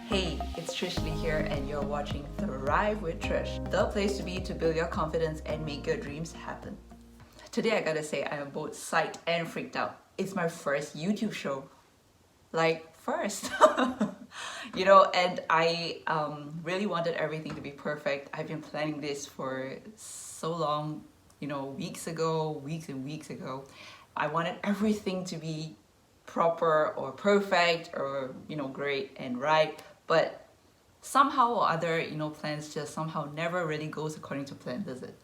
Hey, it's Trish Lee here and you're watching Thrive with Trish, the place to be to build your confidence and make your dreams happen. Today I gotta say I am both psyched and freaked out. It's my first YouTube show. First. And I really wanted everything to be perfect. I've been planning this for so long, weeks and weeks ago. I wanted everything to be proper or perfect or great and right, but somehow or other plans just somehow never really goes according to plan, does it?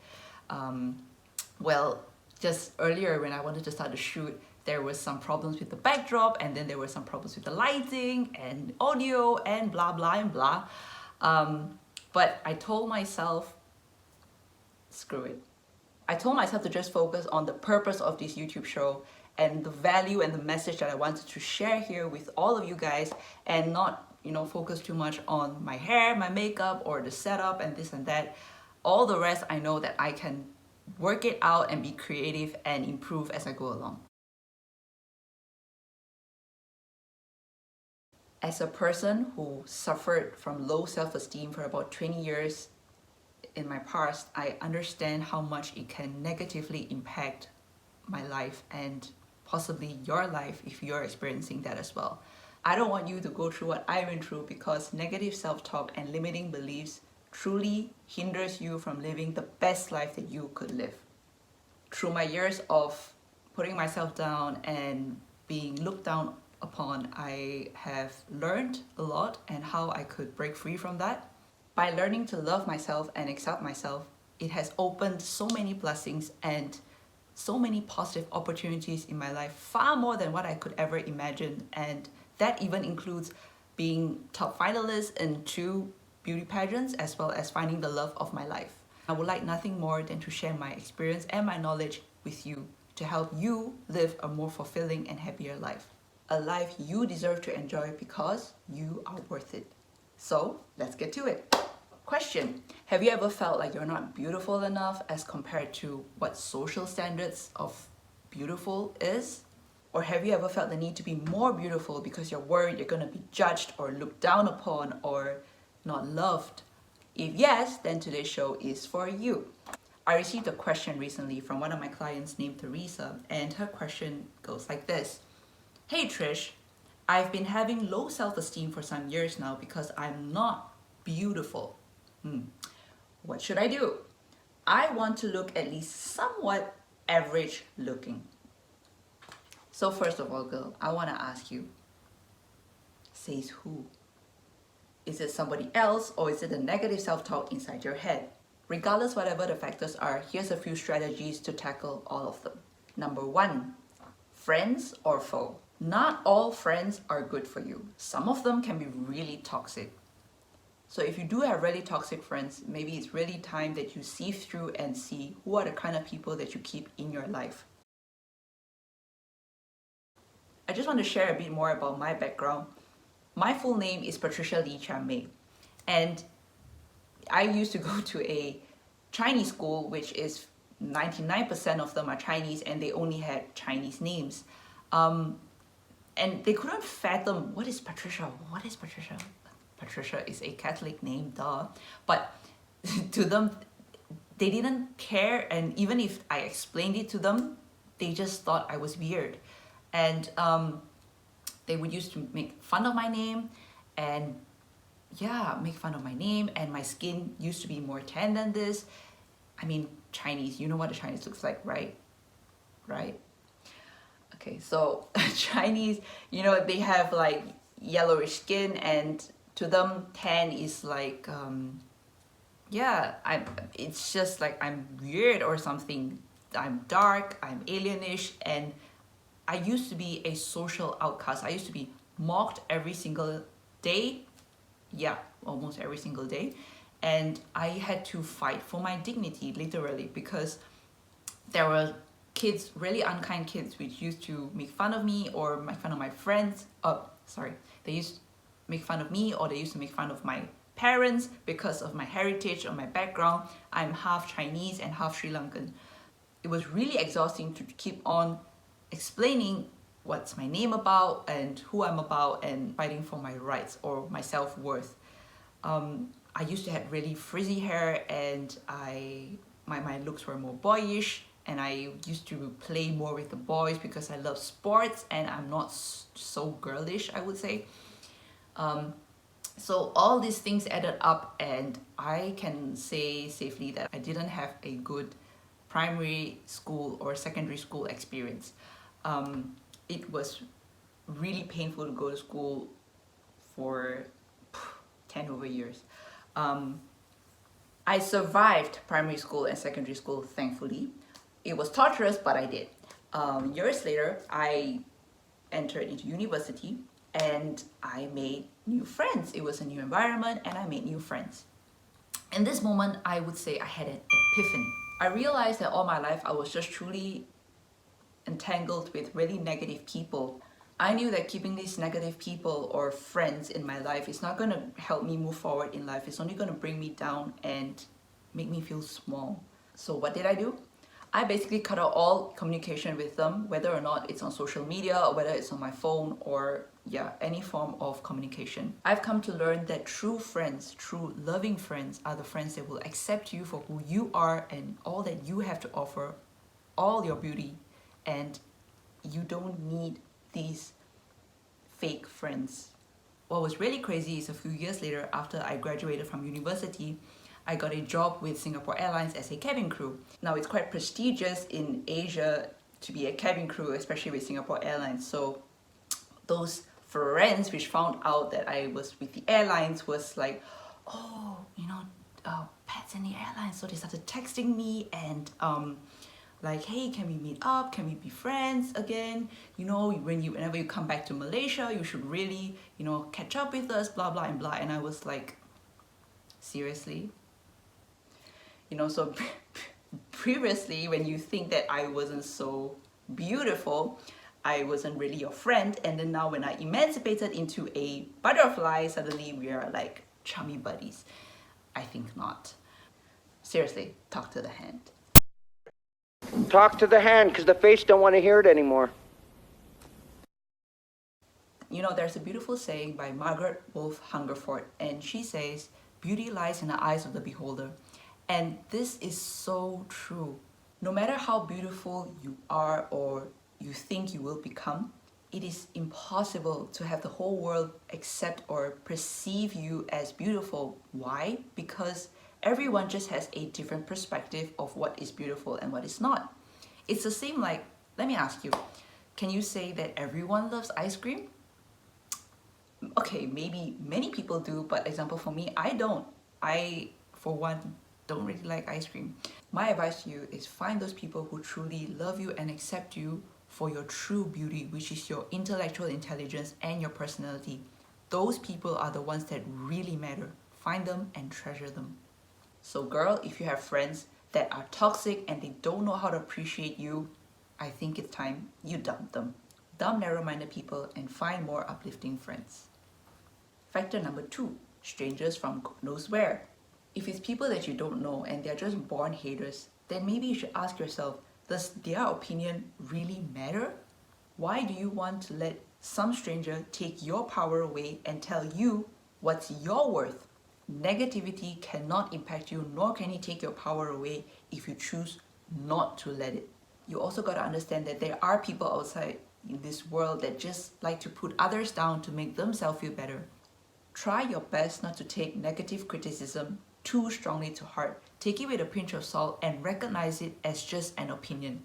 Just earlier when I wanted to start the shoot, there was some problems with the backdrop, and then there were some problems with the lighting and audio and blah blah and blah. But I told myself, screw it. I told myself to just focus on the purpose of this YouTube show and the value and the message that I wanted to share here with all of you guys, and not focus too much on my hair, my makeup, or the setup and this and that. All the rest I know that I can work it out and be creative and improve as I go along. As a person who suffered from low self-esteem for about 20 years in my past, I understand how much it can negatively impact my life and possibly your life if you're experiencing that as well. I don't want you to go through what I went through, because negative self-talk and limiting beliefs truly hinders you from living the best life that you could live. Through my years of putting myself down and being looked down upon, I have learned a lot and how I could break free from that. By learning to love myself and accept myself, it has opened so many blessings and so many positive opportunities in my life, far more than what I could ever imagine. And that even includes being top finalist in 2 beauty pageants, as well as finding the love of my life. I would like nothing more than to share my experience and my knowledge with you to help you live a more fulfilling and happier life. A life you deserve to enjoy because you are worth it. So let's get to it. Question: have you ever felt like you're not beautiful enough as compared to what social standards of beautiful is? Or have you ever felt the need to be more beautiful because you're worried you're going to be judged or looked down upon or not loved? If yes, then today's show is for you. I received a question recently from one of my clients named Teresa, and her question goes like this. Hey Trish, I've been having low self-esteem for some years now because I'm not beautiful. What should I do? I want to look at least somewhat average looking. So first of all, girl, I want to ask you, says who? Is it somebody else, or is it a negative self-talk inside your head? Regardless, whatever the factors are, here's a few strategies to tackle all of them. Number 1, friends or foe. Not all friends are good for you. Some of them can be really toxic. So if you do have really toxic friends, maybe it's really time that you sift through and see who are the kind of people that you keep in your life. I just want to share a bit more about my background. My full name is Patricia Lee Chan Mei, and I used to go to a Chinese school, which is 99% of them are Chinese, and they only had Chinese names. And they couldn't fathom, what is Patricia? What is Patricia? Patricia is a Catholic name, duh. But to them, they didn't care, and even if I explained it to them, they just thought I was weird. And they would used to make fun of my name, and make fun of my name, and my skin used to be more tan than this. I mean, Chinese, you know what a Chinese looks like, right? Right? Okay, so Chinese, they have like yellowish skin, and to them, tan is like, it's just like I'm weird or something. I'm dark, I'm alienish, and I used to be a social outcast. I used to be mocked every single day. Yeah, almost every single day. And I had to fight for my dignity, literally, because there were kids, really unkind kids, which used to make fun of me or make fun of my friends. They used to make fun of me, or they used to make fun of my parents because of my heritage or my background. I'm half Chinese and half Sri Lankan. It was really exhausting to keep on explaining what's my name about and who I'm about and fighting for my rights or my self-worth. I used to have really frizzy hair and my looks were more boyish, and I used to play more with the boys because I love sports and I'm not so girlish, I would say. So all these things added up, and I can say safely that I didn't have a good primary school or secondary school experience. It was really painful to go to school for 10 over years. I survived primary school and secondary school, thankfully. It was torturous, but I did. Years later, I entered into university and I made new friends. It was a new environment and I made new friends. In this moment, I would say I had an epiphany. I realized that all my life I was just truly entangled with really negative people. I knew that keeping these negative people or friends in my life is not going to help me move forward in life. It's only going to bring me down and make me feel small. So what did I do? I basically cut out all communication with them, whether or not it's on social media or whether it's on my phone or any form of communication. I've come to learn that true friends, true loving friends, are the friends that will accept you for who you are and all that you have to offer, all your beauty, and you don't need these fake friends. What was really crazy is a few years later, after I graduated from university, I got a job with Singapore Airlines as a cabin crew. Now, it's quite prestigious in Asia to be a cabin crew, especially with Singapore Airlines. So those friends which found out that I was with the airlines was like, oh, Pat's in the airlines. So they started texting me and like, hey, can we meet up? Can we be friends again? Whenever you come back to Malaysia, you should really, catch up with us, blah, blah, and blah. And I was like, seriously? So previously, when you think that I wasn't so beautiful, I wasn't really your friend. And then now when I emancipated into a butterfly, suddenly we are like chummy buddies. I think not. Seriously, talk to the hand. Talk to the hand, because the face don't want to hear it anymore. There's a beautiful saying by Margaret Wolfe Hungerford, and she says, beauty lies in the eyes of the beholder. And this is so true. No matter how beautiful you are or you think you will become, it is impossible to have the whole world accept or perceive you as beautiful. Why? Because everyone just has a different perspective of what is beautiful and what is not. It's the same like, let me ask you, can you say that everyone loves ice cream? Okay, maybe many people do, but example for me, I don't. I, for one, don't really like ice cream. My advice to you is find those people who truly love you and accept you for your true beauty, which is your intellectual intelligence and your personality. Those people are the ones that really matter. Find them and treasure them. So girl, if you have friends that are toxic and they don't know how to appreciate you, I think it's time you dump them. Dump narrow-minded people and find more uplifting friends. Factor number 2, strangers from God knows where. If it's people that you don't know and they're just born haters, then maybe you should ask yourself, does their opinion really matter? Why do you want to let some stranger take your power away and tell you what's your worth? Negativity cannot impact you, nor can it take your power away if you choose not to let it. You also got to understand that there are people outside in this world that just like to put others down to make themselves feel better. Try your best not to take negative criticism too strongly to heart. Take it with a pinch of salt and recognize it as just an opinion.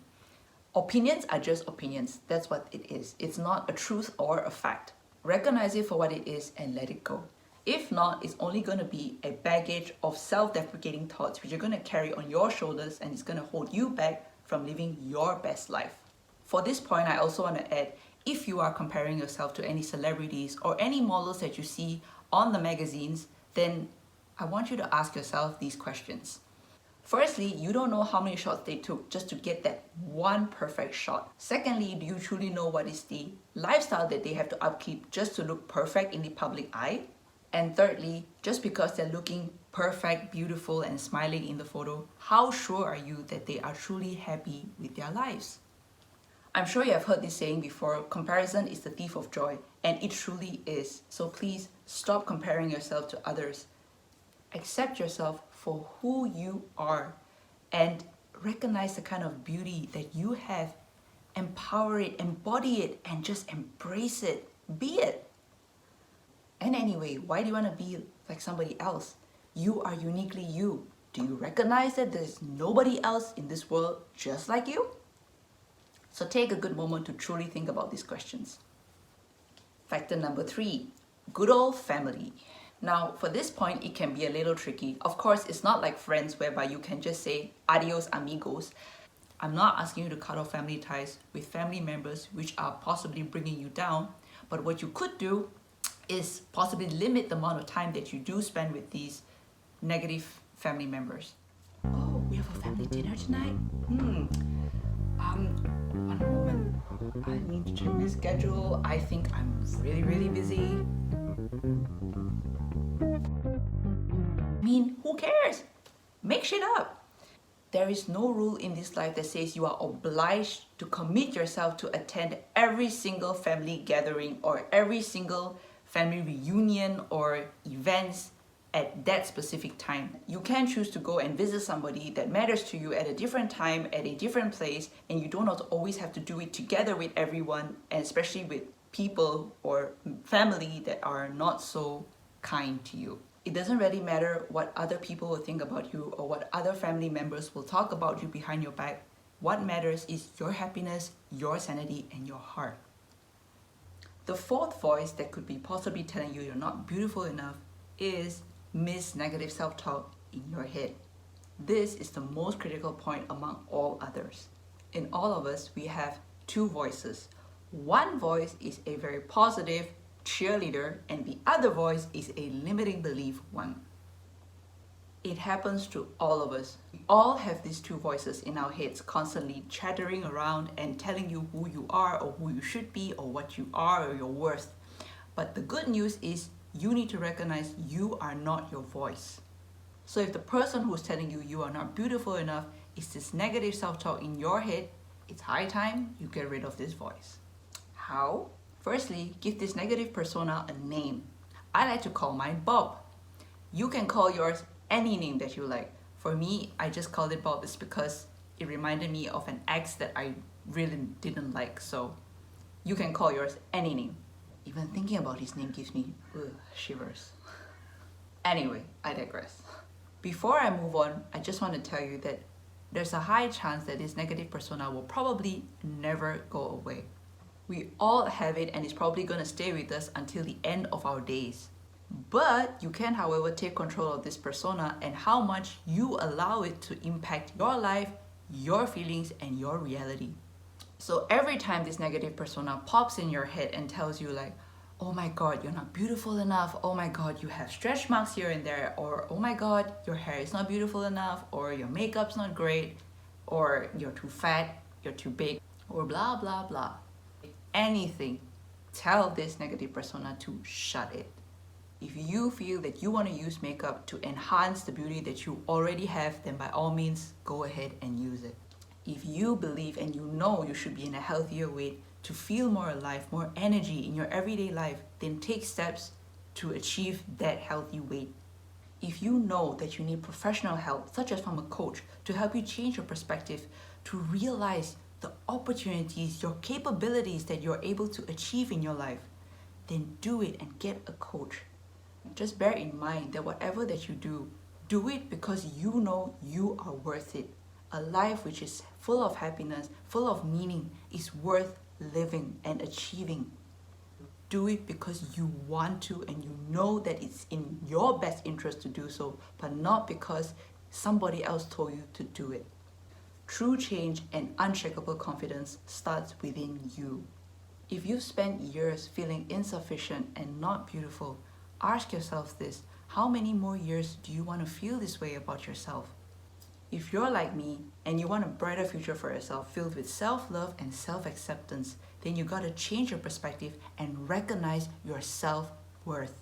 Opinions are just opinions. That's what it is. It's not a truth or a fact. Recognize it for what it is and let it go. If not, it's only going to be a baggage of self-deprecating thoughts which you're going to carry on your shoulders, and it's going to hold you back from living your best life. For this point, I also want to add, if you are comparing yourself to any celebrities or any models that you see on the magazines, then I want you to ask yourself these questions. Firstly, you don't know how many shots they took just to get that one perfect shot. Secondly, do you truly know what is the lifestyle that they have to upkeep just to look perfect in the public eye? And thirdly, just because they're looking perfect, beautiful, and smiling in the photo, how sure are you that they are truly happy with their lives? I'm sure you have heard this saying before, comparison is the thief of joy, and it truly is. So please stop comparing yourself to others. Accept yourself for who you are and recognize the kind of beauty that you have. Empower it, embody it, and just embrace it. Be it. And anyway, why do you want to be like somebody else? You are uniquely you. Do you recognize that there's nobody else in this world just like you? So take a good moment to truly think about these questions. Factor number 3, good old family. Now, for this point, it can be a little tricky. Of course, it's not like friends whereby you can just say adios amigos. I'm not asking you to cut off family ties with family members which are possibly bringing you down. But what you could do is possibly limit the amount of time that you do spend with these negative family members. Oh, we have a family dinner tonight? One moment. I need to check my schedule. I think I'm really, really busy. I mean, who cares? Make shit up. There is no rule in this life that says you are obliged to commit yourself to attend every single family gathering or every single family reunion or events at that specific time. You can choose to go and visit somebody that matters to you at a different time, at a different place, and you don't always have to do it together with everyone, and especially with people or family that are not so kind to you. It doesn't really matter what other people will think about you or what other family members will talk about you behind your back. What matters is your happiness, your sanity, and your heart. The fourth voice that could be possibly telling you you're not beautiful enough is Miss Negative Self-Talk in your head. This is the most critical point among all others. In all of us, we have two voices. One voice is a very positive cheerleader, and the other voice is a limiting belief one. It happens to all of us. We all have these two voices in our heads constantly chattering around and telling you who you are or who you should be or what you are or your worth. But the good news is you need to recognize you are not your voice. So if the person who's telling you you are not beautiful enough is this negative self-talk in your head, it's high time you get rid of this voice. How? Firstly, give this negative persona a name. I like to call mine Bob. You can call yours any name that you like. For me, I just called it Bob. It's because it reminded me of an ex that I really didn't like. So you can call yours any name. Even thinking about his name gives me shivers. Anyway, I digress. Before I move on, I just want to tell you that there's a high chance that this negative persona will probably never go away. We all have it, and it's probably going to stay with us until the end of our days. But you can, however, take control of this persona and how much you allow it to impact your life, your feelings, and your reality. So every time this negative persona pops in your head and tells you like, oh my God, you're not beautiful enough. Oh my God, you have stretch marks here and there. Or, oh my God, your hair is not beautiful enough. Or your makeup's not great. Or you're too fat, you're too big. Or blah, blah, blah. Anything, tell this negative persona to shut it. If you feel that you want to use makeup to enhance the beauty that you already have, then by all means, go ahead and use it. If you believe and you know you should be in a healthier weight to feel more alive, more energy in your everyday life, then take steps to achieve that healthy weight. If you know that you need professional help, such as from a coach, to help you change your perspective, to realize the opportunities, your capabilities that you're able to achieve in your life, then do it and get a coach. Just bear in mind that whatever that you do it because you know you are worth it. A life which is full of happiness, full of meaning, is worth living and achieving. Do it because you want to and you know that it's in your best interest to do so, but not because somebody else told you to do it. True change and unshakable confidence starts within you. If you've spent years feeling insufficient and not beautiful, ask yourself this: how many more years do you want to feel this way about yourself? If you're like me and you want a brighter future for yourself filled with self-love and self-acceptance, then you gotta change your perspective and recognize your self-worth.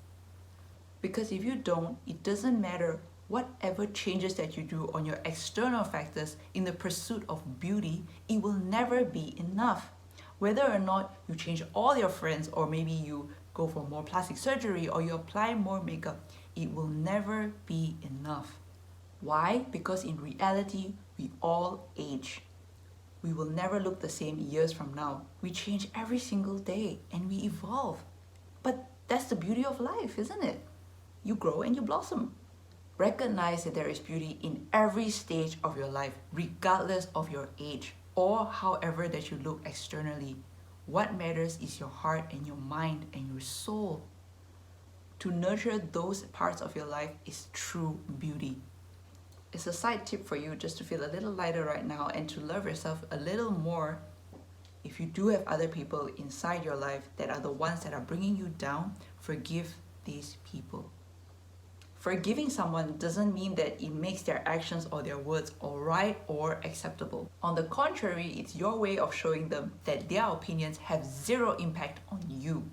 Because if you don't, it doesn't matter whatever changes that you do on your external factors in the pursuit of beauty, it will never be enough. Whether or not you change all your friends, or maybe you go for more plastic surgery, or you apply more makeup, it will never be enough. Why? Because in reality, we all age. We will never look the same years from now. We change every single day and we evolve. But that's the beauty of life, isn't it? You grow and you blossom. Recognize that there is beauty in every stage of your life, regardless of your age or however that you look externally. What matters is your heart and your mind and your soul. To nurture those parts of your life is true beauty. It's a side tip for you just to feel a little lighter right now and to love yourself a little more. If you do have other people inside your life that are the ones that are bringing you down, forgive these people. Forgiving someone doesn't mean that it makes their actions or their words alright or acceptable. On the contrary, it's your way of showing them that their opinions have zero impact on you.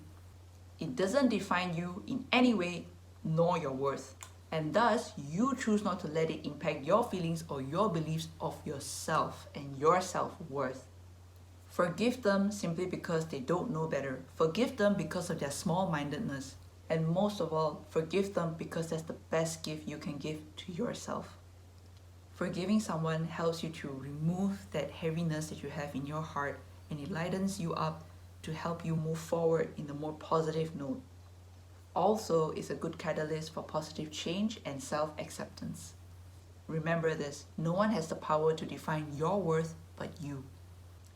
It doesn't define you in any way, nor your worth. And thus, you choose not to let it impact your feelings or your beliefs of yourself and your self-worth. Forgive them simply because they don't know better. Forgive them because of their small-mindedness. And most of all, forgive them because that's the best gift you can give to yourself. Forgiving someone helps you to remove that heaviness that you have in your heart, and it lightens you up to help you move forward in a more positive note. Also, is a good catalyst for positive change and self-acceptance. Remember this, no one has the power to define your worth but you.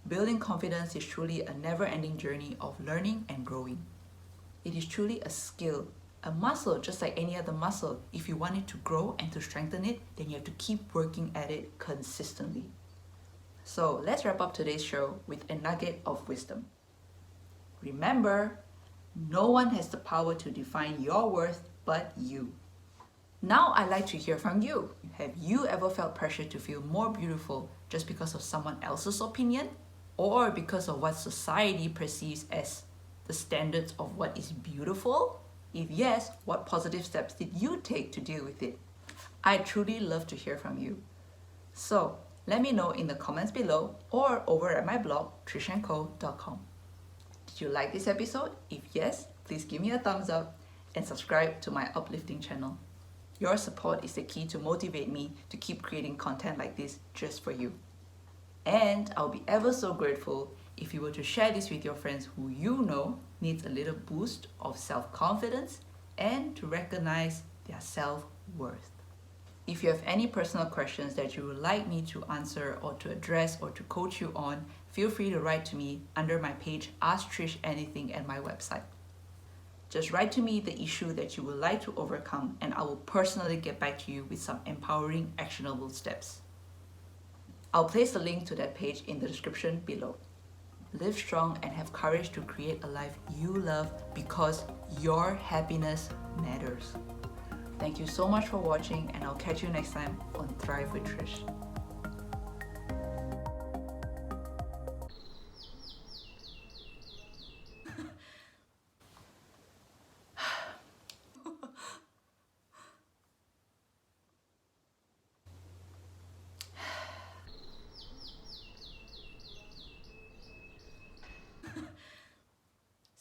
Building confidence is truly a never-ending journey of learning and growing. It is truly a skill, a muscle just like any other muscle. If you want it to grow and to strengthen it, then you have to keep working at it consistently. So let's wrap up today's show with a nugget of wisdom. Remember, no one has the power to define your worth but you. Now I'd like to hear from you. Have you ever felt pressure to feel more beautiful just because of someone else's opinion? Or because of what society perceives as the standards of what is beautiful? If yes, what positive steps did you take to deal with it? I'd truly love to hear from you. So let me know in the comments below or over at my blog, trishandco.com. Did you like this episode? If yes, please give me a thumbs up and subscribe to my uplifting channel. Your support is the key to motivate me to keep creating content like this just for you. And I'll be ever so grateful if you were to share this with your friends who you know needs a little boost of self-confidence and to recognize their self-worth. If you have any personal questions that you would like me to answer or to address or to coach you on, feel free to write to me under my page Ask Trish Anything at my website. Just write to me the issue that you would like to overcome and I will personally get back to you with some empowering actionable steps. I'll place the link to that page in the description below. Live strong and have courage to create a life you love because your happiness matters. Thank you so much for watching and I'll catch you next time on Thrive with Trish.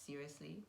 Seriously?